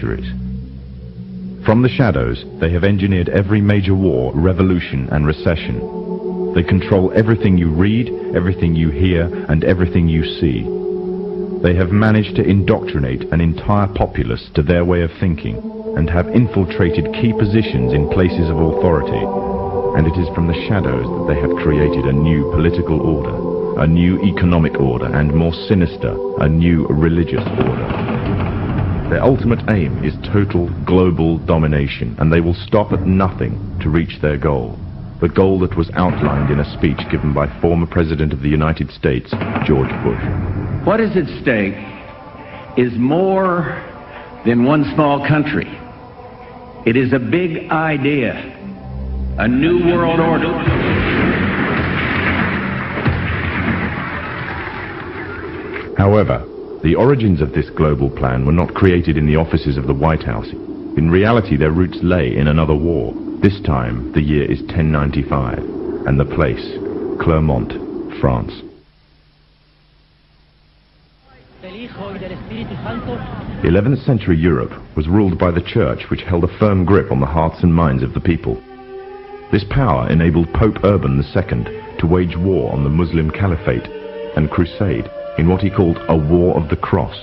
centuries. From the shadows, they have engineered every major war, revolution, and recession. They control everything you read, everything you hear, and everything you see. They have managed to indoctrinate an entire populace to their way of thinking, and have infiltrated key positions in places of authority. And it is from the shadows that they have created a new political order, a new economic order, and more sinister, a new religious order. Their ultimate aim is total global domination, and they will stop at nothing to reach their goal. The goal that was outlined in a speech given by former President of the United States, George Bush. What is at stake is more than one small country. It is a big idea, a new world order. However, the origins of this global plan were not created in the offices of the White House. In reality, their roots lay in another war. This time, the year is 1095, and the place, Clermont, France. 11th century Europe was ruled by the Church, which held a firm grip on the hearts and minds of the people. This power enabled Pope Urban II to wage war on the Muslim Caliphate and crusade in what he called a War of the Cross,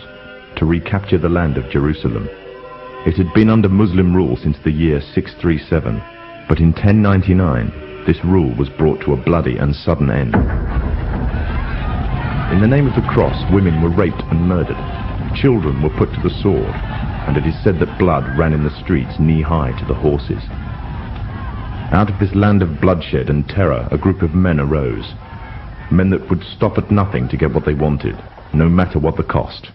to recapture the land of Jerusalem. It had been under Muslim rule since the year 637, but in 1099 this rule was brought to a bloody and sudden end. In the name of the cross, women were raped and murdered. Children were put to the sword, and it is said that blood ran in the streets knee-high to the horses. Out of this land of bloodshed and terror, a group of men arose. Men that would stop at nothing to get what they wanted, no matter what the cost.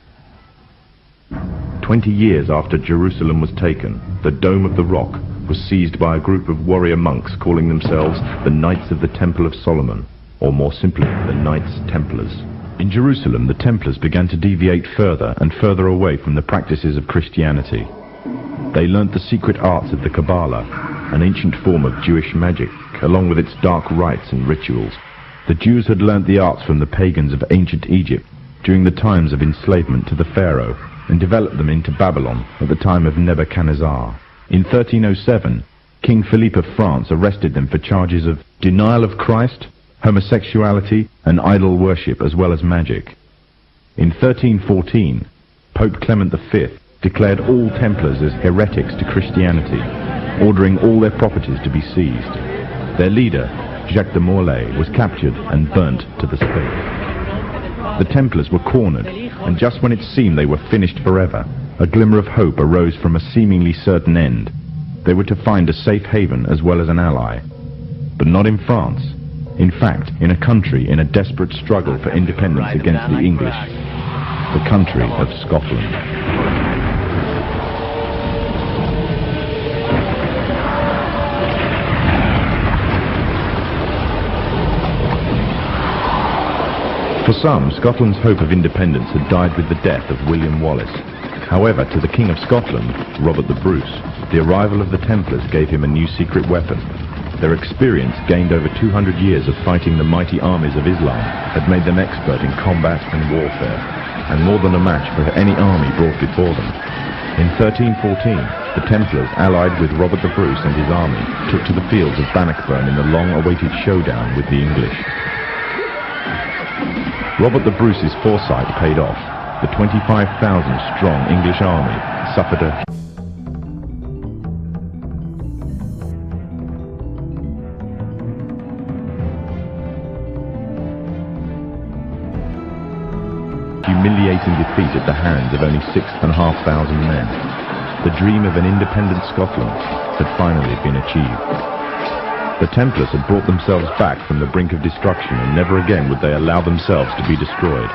20 years after Jerusalem was taken, the Dome of the Rock was seized by a group of warrior monks calling themselves the Knights of the Temple of Solomon, or more simply, the Knights Templars. In Jerusalem, the Templars began to deviate further and further away from the practices of Christianity. They learnt the secret arts of the Kabbalah, an ancient form of Jewish magic, along with its dark rites and rituals. The Jews had learnt the arts from the pagans of ancient Egypt during the times of enslavement to the Pharaoh, and developed them into Babylon at the time of Nebuchadnezzar. In 1307, King Philippe of France arrested them for charges of denial of Christ, homosexuality, and idol worship, as well as magic. In 1314, Pope Clement V declared all Templars as heretics to Christianity, ordering all their properties to be seized. Their leader, Jacques de Molay, was captured and burnt to the stake. The Templars were cornered, and just when it seemed they were finished forever, a glimmer of hope arose from a seemingly certain end. They were to find a safe haven as well as an ally. But not in France. In fact, in a country in a desperate struggle for independence against the English. The country of Scotland. For some, Scotland's hope of independence had died with the death of William Wallace. However, to the King of Scotland, Robert the Bruce, the arrival of the Templars gave him a new secret weapon. Their experience, gained over 200 years of fighting the mighty armies of Islam, had made them expert in combat and warfare, and more than a match for any army brought before them. In 1314, the Templars, allied with Robert the Bruce and his army, took to the fields of Bannockburn in the long-awaited showdown with the English. Robert the Bruce's foresight paid off. The 25,000-strong English army suffered a humiliating defeat at the hands of only 6,500 men. The dream of an independent Scotland had finally been achieved. The Templars had brought themselves back from the brink of destruction, and never again would they allow themselves to be destroyed.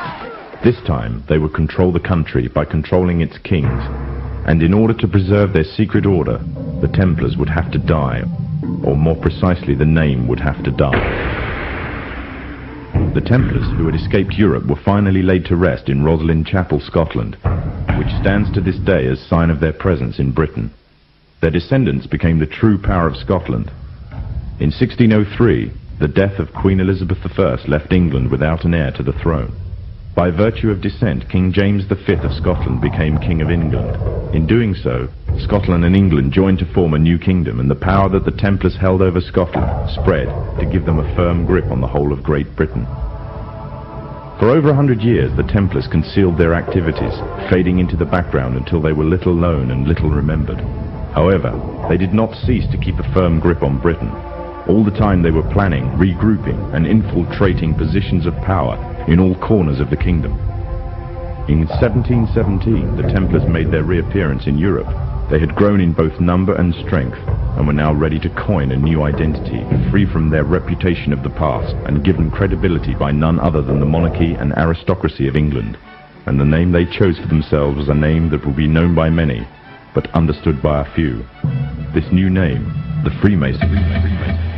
This time they would control the country by controlling its kings, and in order to preserve their secret order, the Templars would have to die, or more precisely, the name would have to die. The Templars, who had escaped Europe, were finally laid to rest in Roslin Chapel, Scotland, which stands to this day as sign of their presence in Britain. Their descendants became the true power of Scotland. In 1603, the death of Queen Elizabeth I left England without an heir to the throne. By virtue of descent, King James V of Scotland became King of England. In doing so, Scotland and England joined to form a new kingdom, and the power that the Templars held over Scotland spread to give them a firm grip on the whole of Great Britain. For over 100 years, the Templars concealed their activities, fading into the background until they were little known and little remembered. However, they did not cease to keep a firm grip on Britain. All the time they were planning, regrouping, and infiltrating positions of power in all corners of the kingdom. In 1717, the Templars made their reappearance in Europe. They had grown in both number and strength, and were now ready to coin a new identity, free from their reputation of the past, and given credibility by none other than the monarchy and aristocracy of England. And the name they chose for themselves was a name that will be known by many, but understood by a few. This new name, the Freemasons.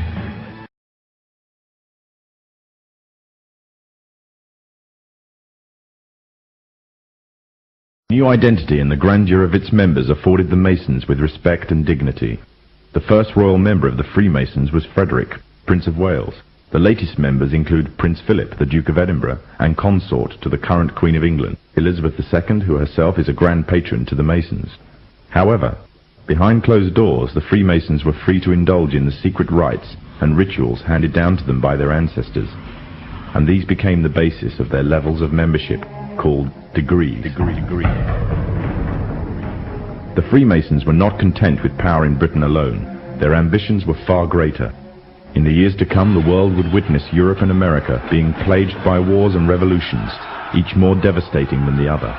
New identity and the grandeur of its members afforded the Masons with respect and dignity. The first royal member of the Freemasons was Frederick, Prince of Wales. The latest members include Prince Philip, the Duke of Edinburgh, and consort to the current Queen of England, Elizabeth II, who herself is a grand patron to the Masons. However, behind closed doors, the Freemasons were free to indulge in the secret rites and rituals handed down to them by their ancestors, and these became the basis of their levels of membership, called degrees. The Freemasons were not content with power in Britain alone. Their ambitions were far greater. In the years to come, the world would witness Europe and America being plagued by wars and revolutions, each more devastating than the other.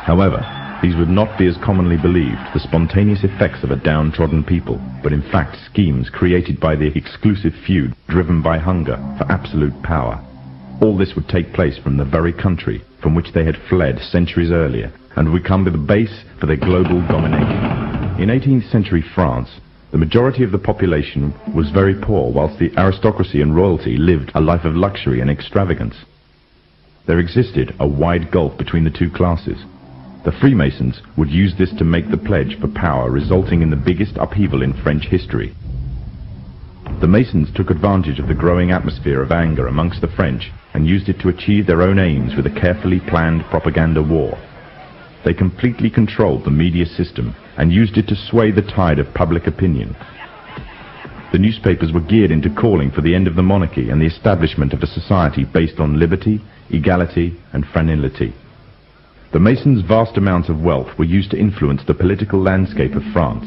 However, these would not be as commonly believed, the spontaneous effects of a downtrodden people, but in fact schemes created by the exclusive few driven by hunger for absolute power. All this would take place from the very country from which they had fled centuries earlier, and would become the base for their global domination. In 18th century France, the majority of the population was very poor, whilst the aristocracy and royalty lived a life of luxury and extravagance. There existed a wide gulf between the two classes. The Freemasons would use this to make the pledge for power, resulting in the biggest upheaval in French history. The Masons took advantage of the growing atmosphere of anger amongst the French and used it to achieve their own aims with a carefully planned propaganda war. They completely controlled the media system and used it to sway the tide of public opinion. The newspapers were geared into calling for the end of the monarchy and the establishment of a society based on liberty, equality, and fraternity. The Masons' vast amounts of wealth were used to influence the political landscape of France.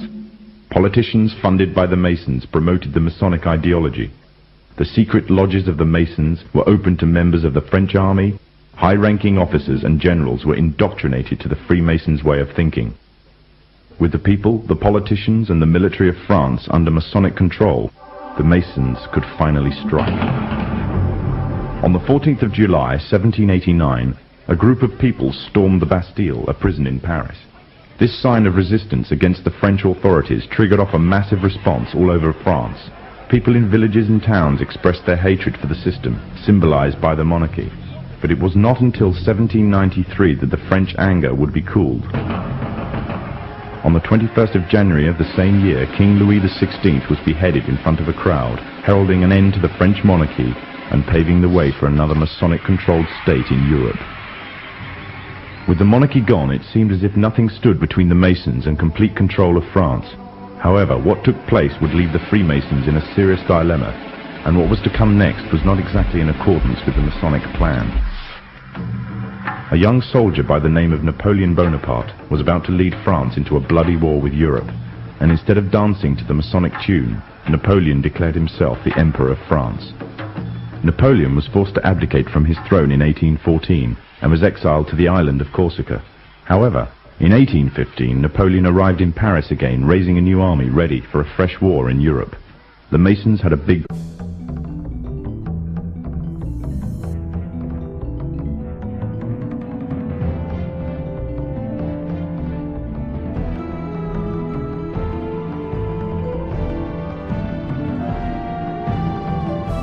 Politicians funded by the Masons promoted the Masonic ideology. The secret lodges of the Masons were open to members of the French army. High-ranking officers and generals were indoctrinated to the Freemasons' way of thinking. With the people, the politicians, and the military of France under Masonic control, the Masons could finally strike. On the 14th of July, 1789, a group of people stormed the Bastille, a prison in Paris. This sign of resistance against the French authorities triggered off a massive response all over France. People in villages and towns expressed their hatred for the system, symbolized by the monarchy. But it was not until 1793 that the French anger would be cooled. On the 21st of January of the same year, King Louis XVI was beheaded in front of a crowd, heralding an end to the French monarchy and paving the way for another Masonic-controlled state in Europe. With the monarchy gone, it seemed as if nothing stood between the Masons and complete control of France. However, what took place would leave the Freemasons in a serious dilemma, and what was to come next was not exactly in accordance with the Masonic plan. A young soldier by the name of Napoleon Bonaparte was about to lead France into a bloody war with Europe, and instead of dancing to the Masonic tune, Napoleon declared himself the Emperor of France. Napoleon was forced to abdicate from his throne in 1814 and was exiled to the island of Corsica. However, in 1815, Napoleon arrived in Paris again, raising a new army ready for a fresh war in Europe. The Masons had a big